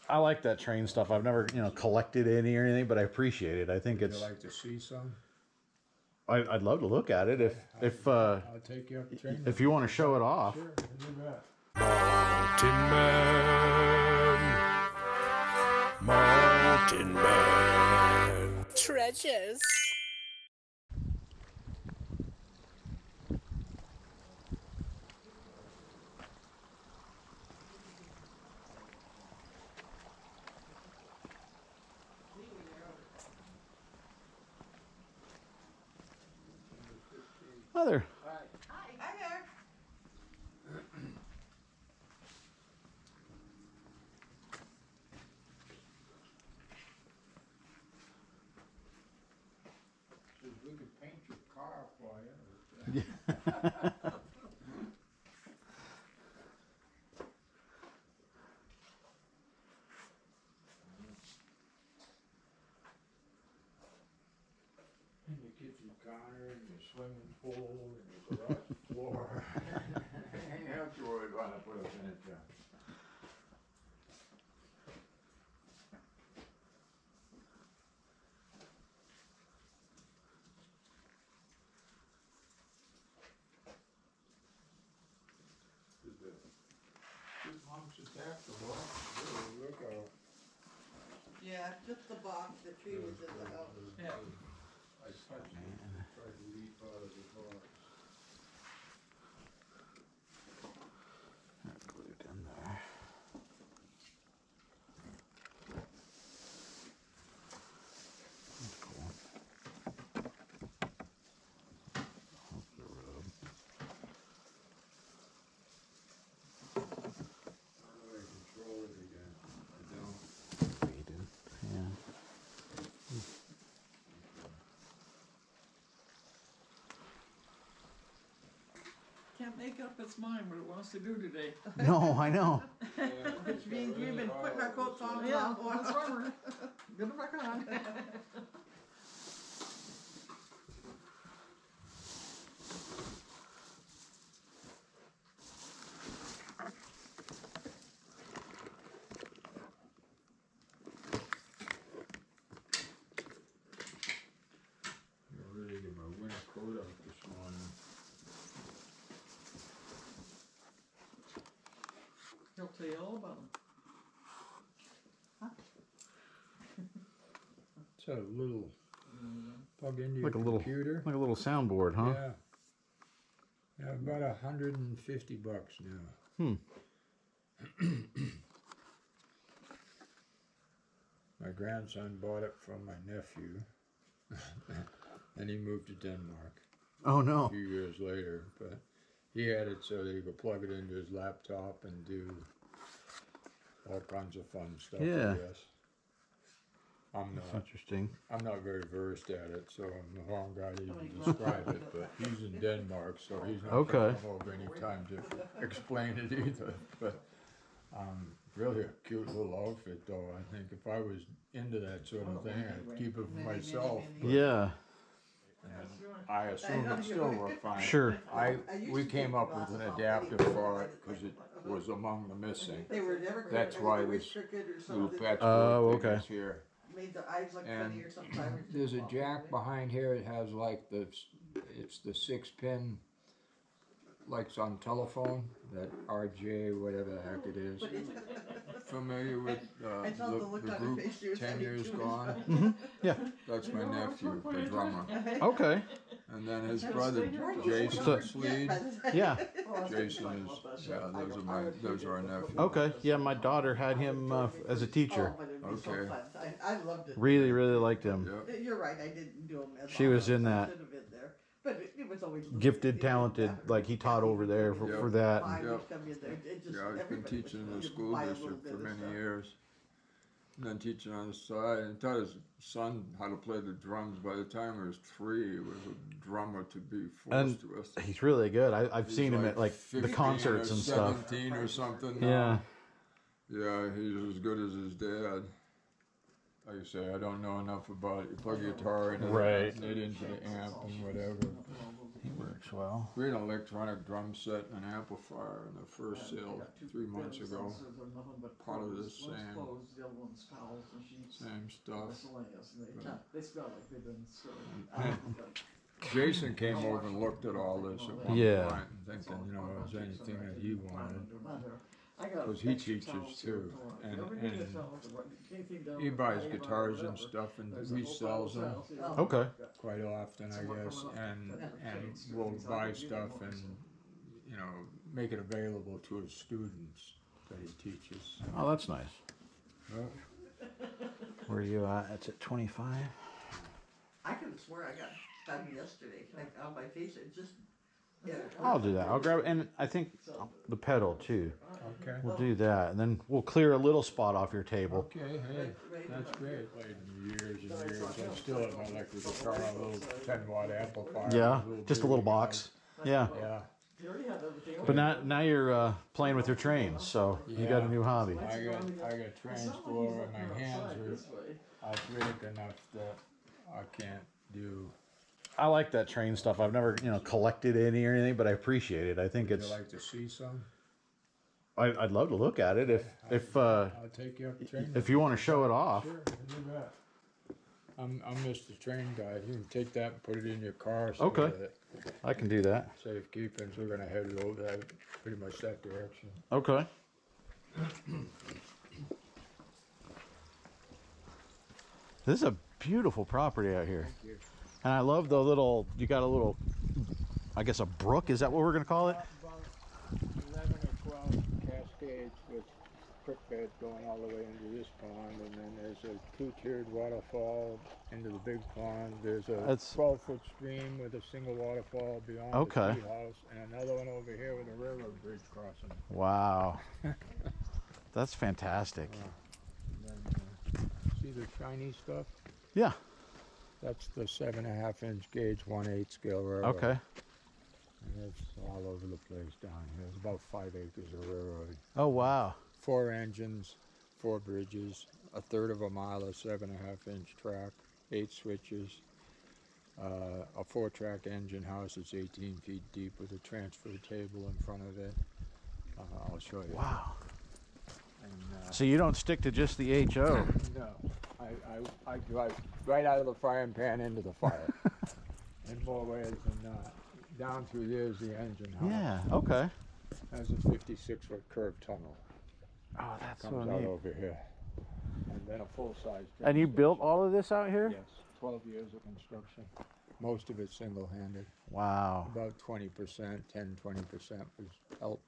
I like that train stuff. I've never, collected any or anything, but I appreciate it. I think Would it's. you like to see some? I'd love to look at it I'll take you up the train. if you want to show it off. Sure, do that. Mountain Man. Treasures. Hi there. Hi. Hi there. We could paint your car for you. And your kitchen counter, and your swimming pool, and your garage floor. You don't have to worry about it, put us in it, John. Chipmunks attacked the box. Really, look out. Yeah, just the box. The tree was in the house. Yeah. I touched it and tried to leap out of the box. Put it in there. That's cool. Hope the rub. How do I control it again? I don't. Faded. Yeah. Can't make up its mind what it wants to do today. No, I know. Which means we've been putting our coats on and Yeah, off. that's right. Get them back on. I'm ready to get my winter coat out this morning. He'll tell you all about them. It's a little plug into Like a your little computer. like a little soundboard, huh? Yeah. Yeah, about $150 now. My grandson bought it from my nephew. And he moved to Denmark Oh a no. few years later. But he had it so that he could plug it into his laptop and do all kinds of fun stuff, Yeah. I guess. I'm That's not. interesting. I'm not very versed at it, so I'm the wrong guy to even describe it, but he's in Denmark, so he's not Okay. going to have any time to explain it either. But really a cute little outfit, though. I think if I was into that sort of thing, I'd keep it for myself. But Yeah. I assume it still worked fine. Sure. We came up with an adapter for it because it was among the missing. They were never That's why this restricted or little something. patchwork Oh, thing okay. is here. Made the eyes look funny or something. There's a jack behind here. It has like it's the 6-pin, like it's on telephone, that RJ, whatever the heck it is. Familiar with I saw the look the on her group face. She was 10 funny Years too. Gone? Yeah. That's my nephew, the drummer. Okay. And then his brother Jason So- Sleed. Yeah. Jason is, those are our nephews. Okay. Yeah, my daughter had him as a teacher. Oh, but it'd be so Okay. fun. I loved it. Really, really liked him. Yep. You're right. I didn't do them as She was often in as I that. should have been there. But it was always Gifted, talented. Like he taught over there for that. I Yep. would come in there. It just, Yeah, I've been everybody teaching in would the school buy a little district bit for of many stuff. years. And then teaching on the side, and taught his son how to play the drums. By the time he was 3, he was a drummer to be forced to us. He's really good. I've He's seen him at like the 15 concerts or and stuff. 17 or something now. Yeah. Yeah, he's as good as his dad. Like I say, I don't know enough about it. You plug your guitar in, Right. it into the amp and whatever. He works well. We had an electronic drum set and an amplifier in the first sale 3 months ago. Part of this same one's towels and sheets. Same stuff. Miscellaneous, and they smell like they've been stored. Jason came over and looked at all this at one Yeah. point and thinking, you know, is there anything that he wanted? Because Because he teaches too, and he buys guitars and stuff and resells them Okay. quite often, I guess, and will buy stuff and, you know, make it available to his students that he teaches. Oh, that's nice. Well, Where are you at? It's at 25. I could swear I got done yesterday, like on my face, it just, yeah. I'll do that. I'll grab, and I think the pedal too. okay. We'll do that, and then we'll clear a little spot off your table. Okay, hey, that's great. Played years and years. I still have my electric guitar, a little 10-watt amplifier. Yeah, just a little box. Yeah. Yeah. But now you're playing with your trains, so you got a new hobby. I got trains galore, and my hands are arthritic enough that I can't do. I like that train stuff. I've never, collected any or anything, but I appreciate it. I think Would you it's. like to see some? I'd love to look at it if I'll take you up the train. if you want to show it off. Sure, do that. I'm Mr. Train Guide. You can take that and put it in your car. Okay. That I can do that. safekeeping. So we're gonna head over that pretty much that direction. Okay. This is a beautiful property out here. Thank you. And I love the little, you got a little, I guess a brook, is that what we're going to call it? About 11 or 12 cascades with creek beds going all the way into this pond, and then there's a two-tiered waterfall into the big pond. There's a That's- 12-foot stream with a single waterfall beyond Okay. the tea house, and another one over here with a railroad bridge crossing. Wow. That's fantastic. And then, see the shiny stuff? Yeah. That's the 7.5-inch gauge 1/8 scale railroad. Okay. And it's all over the place down here. There's about 5 acres of railroad. Oh, wow. 4 engines, 4 bridges, a third of a mile of 7.5-inch track, 8 switches, a 4-track engine house that's 18 feet deep with a transfer table in front of it. I'll show you. Wow. And, So you don't stick to just the HO. no, I drive right out of the frying pan into the fire in more ways than not. Down through there's the engine house. Yeah, okay. That's a 56-foot curved tunnel. Oh, that's so Comes out neat. over here. And then a full-size And you built all of this out here? Yes, 12 years of construction. Most of it single-handed. Wow. About 20%, 10-20% was help.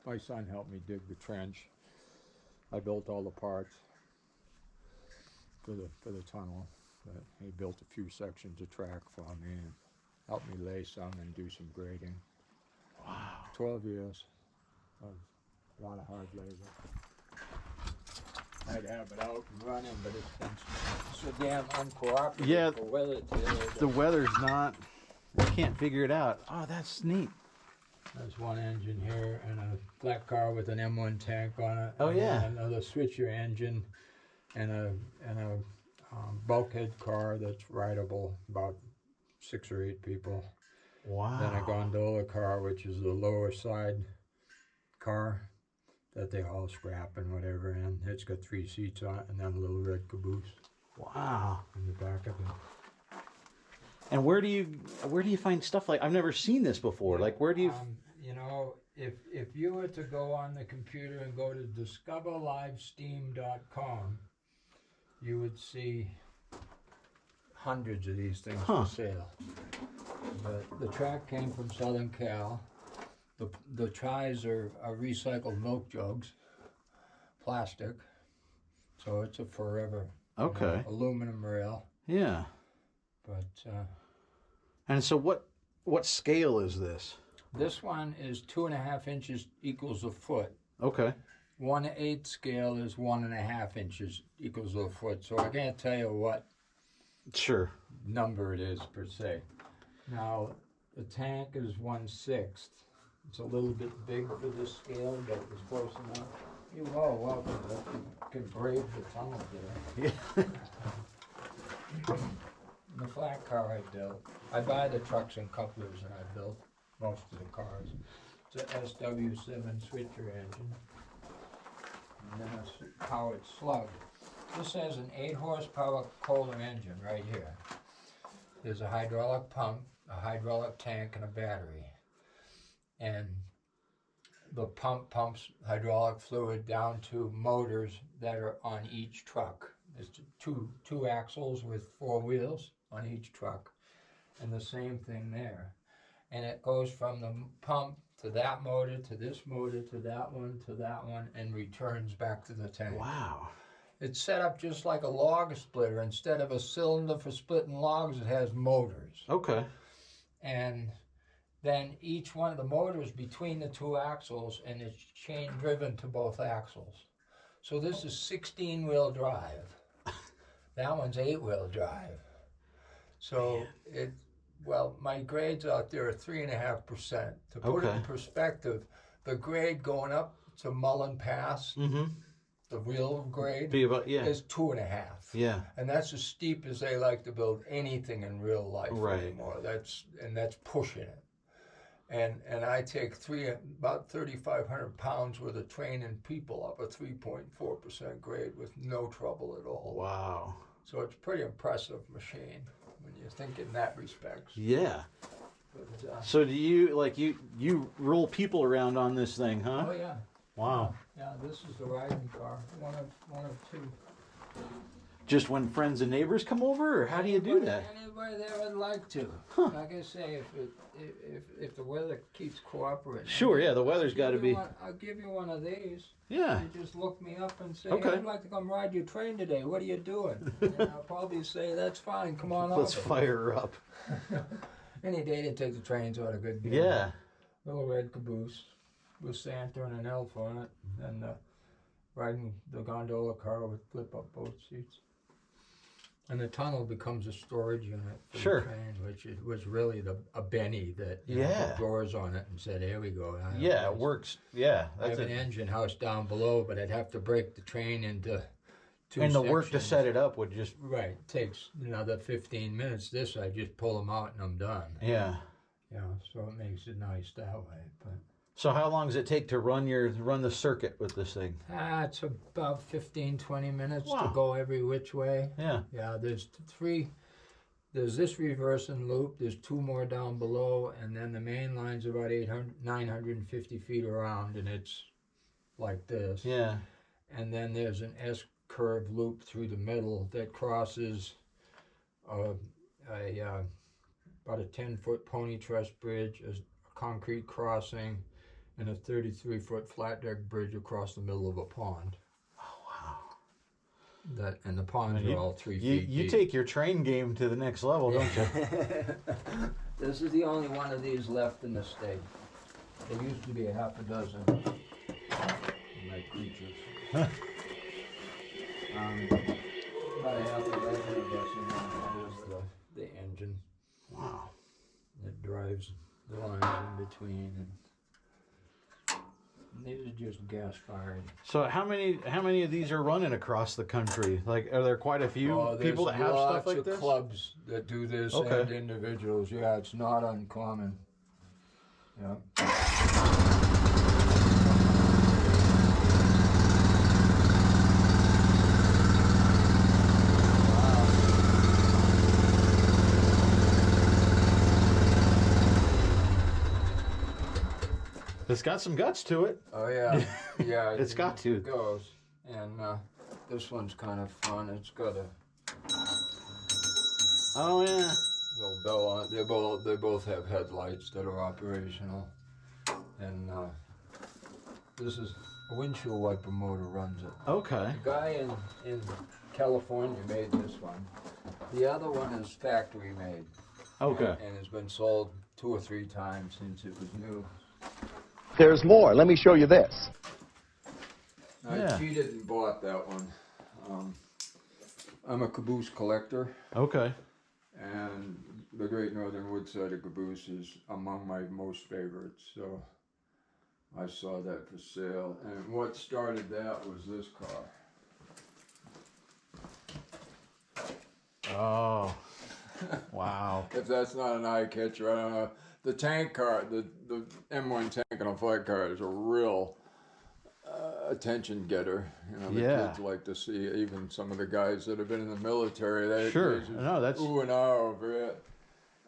My son helped me dig the trench. I built all the parts for the tunnel. But he built a few sections of track for me and helped me lay some and do some grading. Wow. 12 years of a lot of hard labor. I'd have it out and running, but it's been so damn uncooperative Yeah, for weather today. The weather's not, we can't figure it out. Oh, that's neat. There's one engine here and a flat car with an M1 tank on it. Oh, and yeah. then another switcher engine and a bulkhead car that's rideable, about 6 or 8 people. Wow. Then a gondola car, which is the lower side car that they haul scrap and whatever in. It's got 3 seats on it, and then a little red caboose Wow. in the back of it. And where do you find stuff like, I've never seen this before. Like, where do you? You know, if you were to go on the computer and go to discoverlivesteam.com, you would see hundreds of these things for sale. But the track came from Southern Cal. The ties are recycled milk jugs, plastic, so it's a forever Okay. aluminum rail. Yeah. But And so what scale is this? this one is 2.5 inches equals a foot. Okay. 1/8 scale is 1.5 inches equals a foot. So I can't tell you what Sure. number it is per se. Now the tank is 1/6. It's a little bit big for this scale, but it's close enough. You're all welcome. You can brave the tunnel there. Yeah. The flat car I built. I buy the trucks and couplers and I built most of the cars. It's a SW7 switcher engine. And then a powered slug. This has an 8 horsepower Kohler engine right here. There's a hydraulic pump, a hydraulic tank, and a battery. And the pump pumps hydraulic fluid down to motors that are on each truck. There's two axles with 4 wheels on each truck. And the same thing there. And it goes from the pump to that motor, to this motor, to that one, and returns back to the tank. Wow. It's set up just like a log splitter. Instead of a cylinder for splitting logs, it has motors. Okay. And then each one of the motors between the 2 axles, and it's chain driven to both axles. So this is 16-wheel drive. That one's 8-wheel drive. So my grades out there are 3.5%. To put it in perspective, the grade going up to Mullen Pass, the real grade, is 2.5. Yeah. And that's as steep as they like to build anything in real life anymore. That's pushing it. And I take about 3,500 pounds worth of training people up a 3.4% grade with no trouble at all. Wow. So it's a pretty impressive machine when you think in that respect. Yeah. But, so do you roll people around on this thing, huh? oh yeah. Wow. Yeah, this is the riding car. One of 2. Just when friends and neighbors come over, or how do you do that? Anybody that would like to. Like I say, if the weather keeps cooperating. Sure, yeah, the weather's got to be. I'll give you one of these. Yeah. You just look me up and say, Okay. I'd like to come ride your train today. What are you doing? And I'll probably say, that's fine. Come on Let's over. fire her up. Any day to take the train's what a good deal. Yeah. Little red caboose with Santa and an elf on it, and riding the gondola car with flip-up boat seats. And the tunnel becomes a storage unit for Sure. the train, which was really a Benny that Yeah. put doors on it and said, "Here we go." Yeah, it works. Yeah, I have an engine house down below, but I'd have to break the train into 2 and the work to sections. set it up would just. Right, takes another 15 minutes. This, I just pull them out and I'm done. Yeah. Yeah, so it makes it nice that way. But So how long does it take to run the circuit with this thing? it's about 15, 20 minutes Wow. to go every which way. Yeah. Yeah, there's 3. There's this reversing loop. There's 2 more down below, and then the main line's about 950 feet around, and it's like this. Yeah. And then there's an S-curve loop through the middle that crosses about a 10-foot pony truss bridge, a concrete crossing, and a 33-foot flat deck bridge across the middle of a pond. Oh wow! And the ponds are all 3 feet You deep. take your train game to the next level, don't you? This is the only one of these left in the state. There used to be a half a dozen like creatures. About a half a dozen of us, and that is the engine. Wow. That drives the lines in between. And these are just gas fired. So how many of these are running across the country? Like, are there quite a few people that have stuff like this? this? Clubs that do this Okay. and individuals. Yeah, it's not uncommon. Yeah. It's got some guts to it. Oh yeah, yeah. It's got to. It goes, and this one's kind of fun. It's got a Oh yeah. little bell on it. They both have headlights that are operational, and this is a windshield wiper motor runs it. Okay. The guy in California made this one. The other one is factory made. Okay. And has been sold 2 or 3 times since it was new. There's more. Let me show you this. Yeah. I cheated and bought that one. I'm a caboose collector, Okay. and the Great Northern Wood-sided caboose is among my most favorites. So I saw that for sale, and what started that was this car. Oh. Wow. If that's not an eye catcher, I don't know. The tank car, the M1 tank on a flight car is a real attention getter. You know, the Yeah. kids like to see even some of the guys that have been in the military. They Sure. just No, that's ooh and ah over it.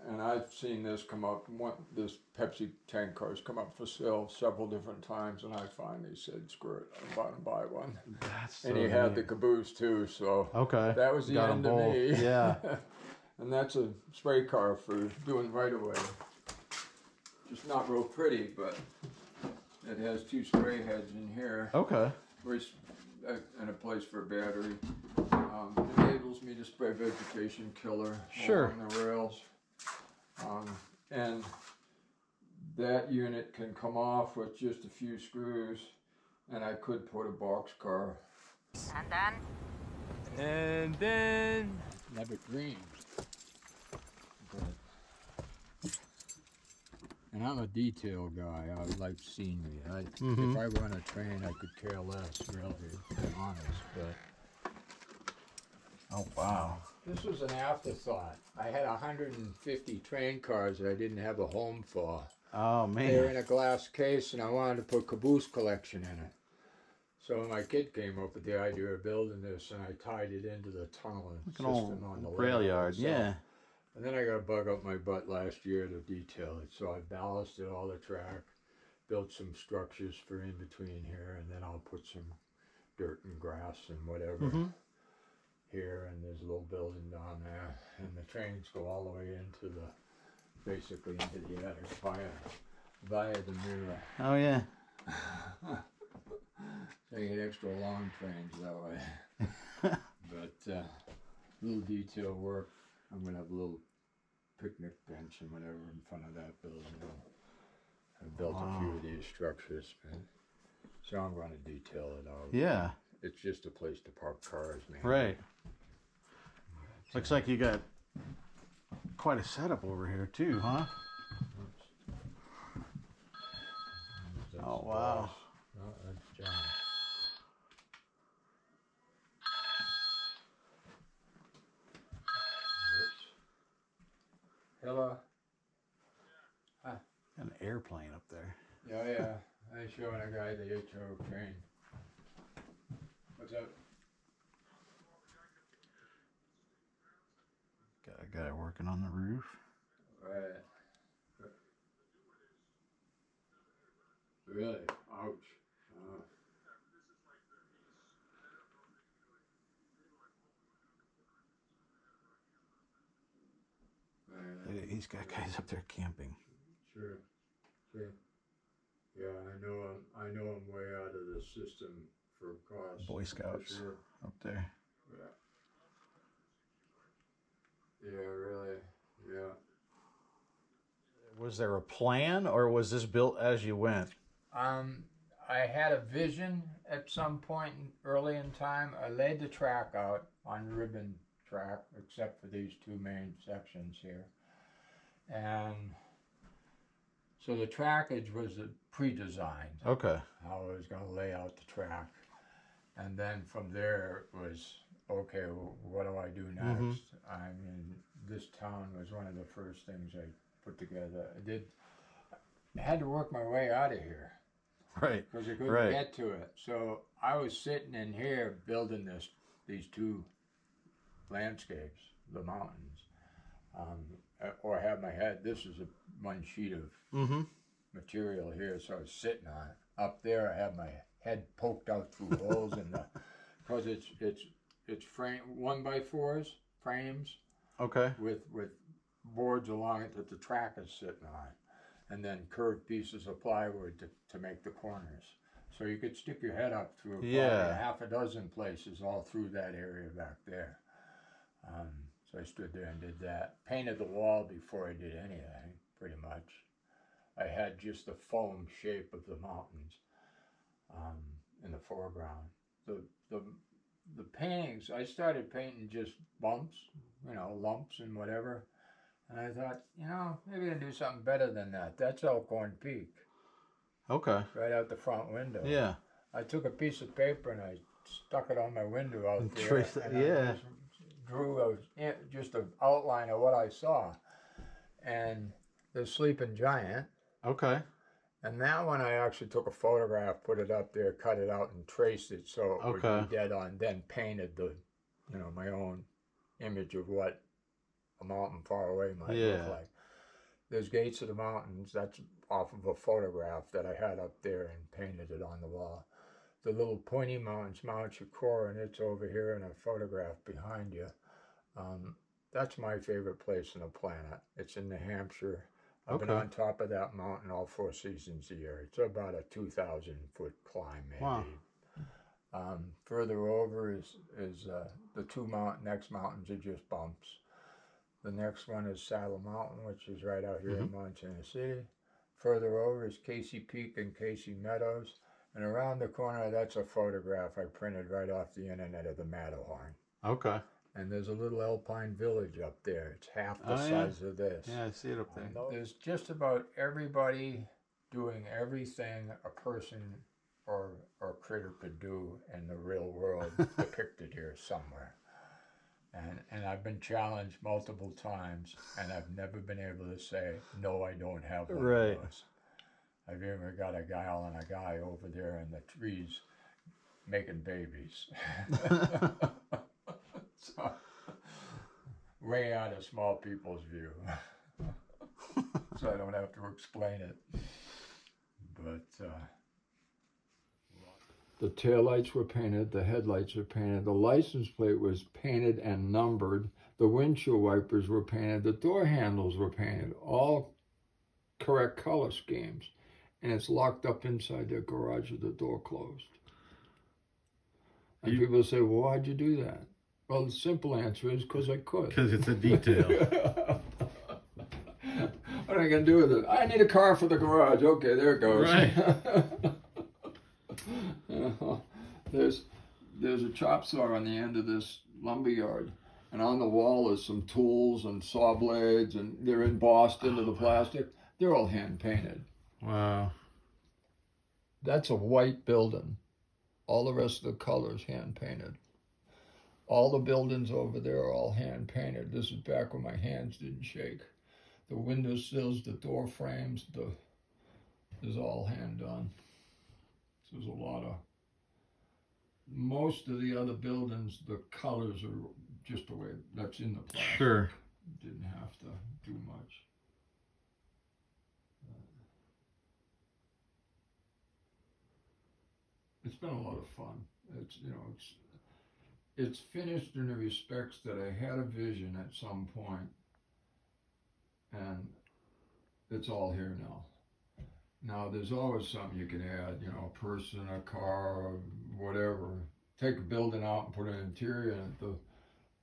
And I've seen this come up. This Pepsi tank car's come up for sale several different times, and I finally said, "Screw it, I'm about to buy one." that's And so he had neat. the caboose too, so Okay. that was the Got 'em end of both. me. Yeah. And that's a spray car for doing right away. Just not real pretty, but it has 2 spray heads in here. Okay. Which, and a place for a battery. Enables me to spray vegetation killer Sure. along the rails. And that unit can come off with just a few screws, and I could put a box car. And then never dreamed. And I'm a detail guy. I like scenery. If I run a train, I could care less, really, to be honest. But Oh wow. this was an afterthought. I had 150 train cars that I didn't have a home for. Oh They were man. in a glass case, and I wanted to put caboose collection in it. So my kid came up with the idea of building this, and I tied it into the tunneling Like an system old on the rail layout. yard. So- Yeah. And then I got a bug up my butt last year to detail it. So I ballasted all the track, built some structures for in between here, and then I'll put some dirt and grass and whatever here. And there's a little building down there. And the trains go all the way into the, basically into the attic via the mirror. Oh yeah. So you get extra long trains that way. But little detail work. I'm gonna have a little picnic bench and whatever in front of that building. I've built a few of these structures, man. So I'm gonna detail it out. Yeah. It's just a place to park cars, man. Right. Looks like you got quite a setup over here too, huh? That's Oh wow. Oh, that's John. Whoops. Hello. An airplane up there. Yeah. I'm showing a guy the HO train. What's up? Got a guy working on the roof. Right. Really? Ouch. He's got guys up there camping. Sure. Yeah, I know I'm way out of the system for cost. Boy Scouts Sure. up there. Yeah, really. Yeah. Was there a plan, or was this built as you went? I had a vision at some point early in time. I laid the track out on ribbon track, except for these 2 main sections here. And so the trackage was pre-designed. Okay. How I was going to lay out the track. And then from there it was, okay, well, what do I do next? I mean, this town was one of the first things I put together. I had to work my way out of here. Right. Because I couldn't get to it. So I was sitting in here building these 2 landscapes, the mountains. Or I had my head, this is one sheet of material here, so I was sitting on it. Up there I had my head poked out through holes in the, because it's frame 1x4s, frames. Okay. With boards along it that the track is sitting on. And then curved pieces of plywood to make the corners. So you could stick your head up through probably half a dozen places all through that area back there. So I stood there and did that. Painted the wall before I did anything, pretty much. I had just the foam shape of the mountains in the foreground. The paintings, I started painting just bumps, lumps and whatever. And I thought, maybe I can do something better than that. That's Elkhorn Peak. Okay. Right out the front window. Yeah. I took a piece of paper and I stuck it on my window out there. Trace it, yeah. I just drew just an outline of what I saw. And the sleeping giant. Okay. And that one I actually took a photograph, put it up there, cut it out, and traced it so it would be dead on. Then painted the, my own image of what a mountain far away might look like. There's Gates of the Mountains. That's off of a photograph that I had up there and painted it on the wall. The little pointy mountains, Mount Chicora, and it's over here in a photograph behind you. That's my favorite place on the planet. It's in New Hampshire. I've been on top of that mountain all 4 seasons a year. It's about a 2,000-foot climb, maybe. Wow. Further over is the next mountains are just bumps. The next one is Saddle Mountain, which is right out here in Montana City. Further over is Casey Peak and Casey Meadows. And around the corner, that's a photograph I printed right off the internet of the Matterhorn. Okay. And there's a little alpine village up there. It's half the size of this. Yeah, I see it up there. There's just about everybody doing everything a person or critter could do in the real world depicted here somewhere. And I've been challenged multiple times, and I've never been able to say, no, I don't have one of those. I've even got a gal and a guy over there in the trees making babies. So, way out of small people's view. So I don't have to explain it. But the taillights were painted, the headlights were painted, the license plate was painted and numbered, the windshield wipers were painted, the door handles were painted, all correct color schemes. And it's locked up inside their garage with the door closed. And people say, well, why'd you do that? Well, the simple answer is because I could. Because it's a detail. What am I going to do with it? I need a car for the garage. Okay, there it goes. Right. There's a chop saw on the end of this lumber yard. And on the wall is some tools and saw blades, and they're embossed into the plastic. They're all hand painted. Wow. That's a white building. All the rest of the colors hand painted. All the buildings over there are all hand painted. This is back when my hands didn't shake. The window sills, the door frames, is all hand done. So there's a lot of, most of the other buildings, the colors are just the way that's in the plastic. Sure. Didn't have to do much. It's been a lot of fun. It's finished in the respects that I had a vision at some point, and it's all here now. Now there's always something you can add, a person, a car, whatever. Take a building out and put an interior in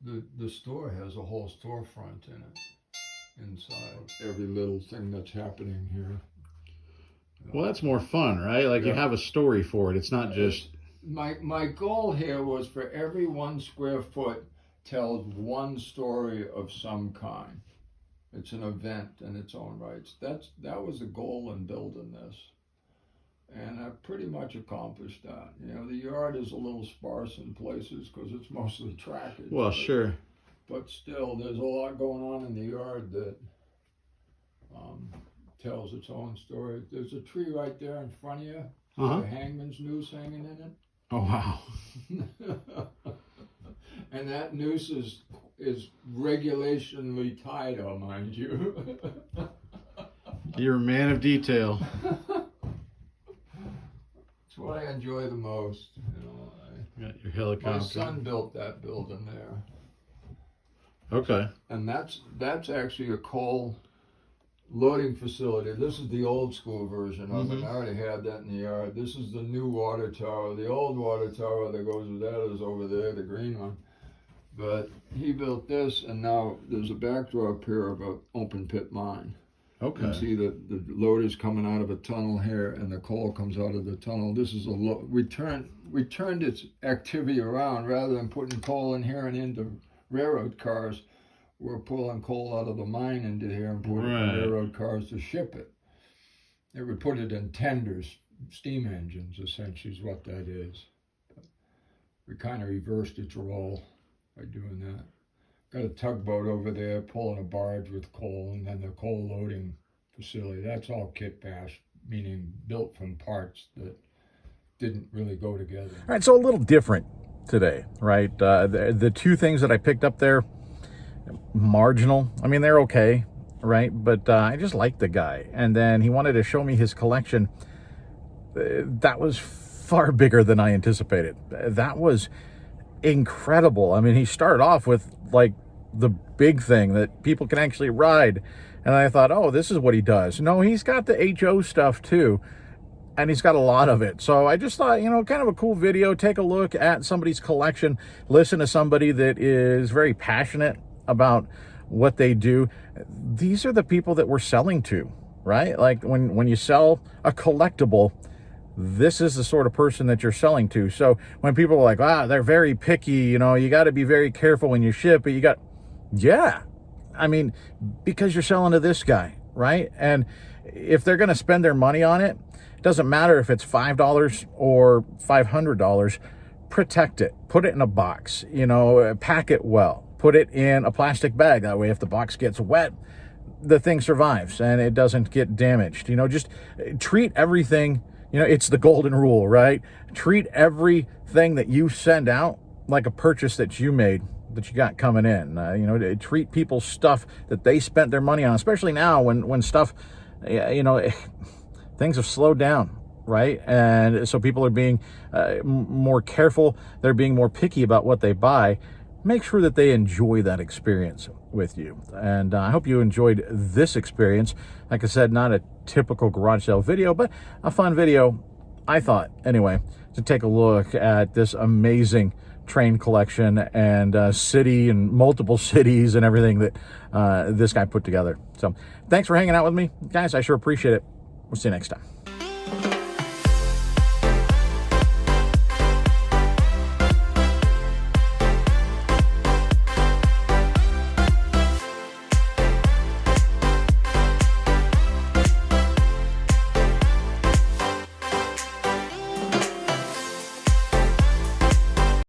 it. The store has a whole storefront in it, inside. Every little thing that's happening here. Well, that's more fun, right? Like you have a story for it. It's not just... My goal here was for every 1 square foot tells one story of some kind. It's an event in its own rights. That was the goal in building this. And I pretty much accomplished that. The yard is a little sparse in places because it's mostly trackage. Well, sure. But still, there's a lot going on in the yard that tells its own story. There's a tree right there in front of you. The hangman's noose hanging in it. Oh, wow. And that noose is regulationally tied, mind you. You're a man of detail. It's what I enjoy the most. Got your helicopter. My son built that building there. Okay. And that's actually a coal loading facility. This is the old school version of it. I already had that in the yard. This is the new water tower. The old water tower that goes with that is over there, the green one. But he built this, and now there's a backdrop here of an open pit mine. Okay. You can see the loader's coming out of a tunnel here, and the coal comes out of the tunnel. This is we turned its activity around. Rather than putting coal in here and into railroad cars, we're pulling coal out of the mine into here and putting it in railroad cars to ship it. They would put it in tenders, steam engines, essentially is what that is. But we kind of reversed its role by doing that. Got a tugboat over there pulling a barge with coal, and then the coal loading facility. That's all kit meaning built from parts that didn't really go together. All right, so a little different today, right? The two things that I picked up there, marginal. I mean, they're okay, right? But I just liked the guy. And then he wanted to show me his collection. That was far bigger than I anticipated. That was incredible. I mean, he started off with like the big thing that people can actually ride. And I thought, oh, this is what he does. No, he's got the HO stuff too. And he's got a lot of it. So I just thought, you know, kind of a cool video. Take a look at somebody's collection. Listen to somebody that is very passionate about what they do. These are the people that we're selling to, right? Like when you sell a collectible, this is the sort of person that you're selling to. So when people are like, wow, they're very picky, you know, you got to be very careful when you ship it. Yeah. I mean, because you're selling to this guy, right? And if they're going to spend their money on it, it doesn't matter if it's $5 or $500, protect it, put it in a box, you know, pack it well, put it in a plastic bag. That way, if the box gets wet, the thing survives and it doesn't get damaged. You know, just treat everything, you know, it's the golden rule, right? Treat everything that you send out like a purchase that you made, that you got coming in. You know, treat people's stuff that they spent their money on, especially now when stuff, you know, things have slowed down, right? And so people are being more careful. They're being more picky about what they buy. Make sure that they enjoy that experience with you. And I hope you enjoyed this experience. Like I said, not a typical garage sale video, but a fun video, I thought, anyway, to take a look at this amazing train collection and city and multiple cities and everything that this guy put together. So thanks for hanging out with me, guys. I sure appreciate it. We'll see you next time.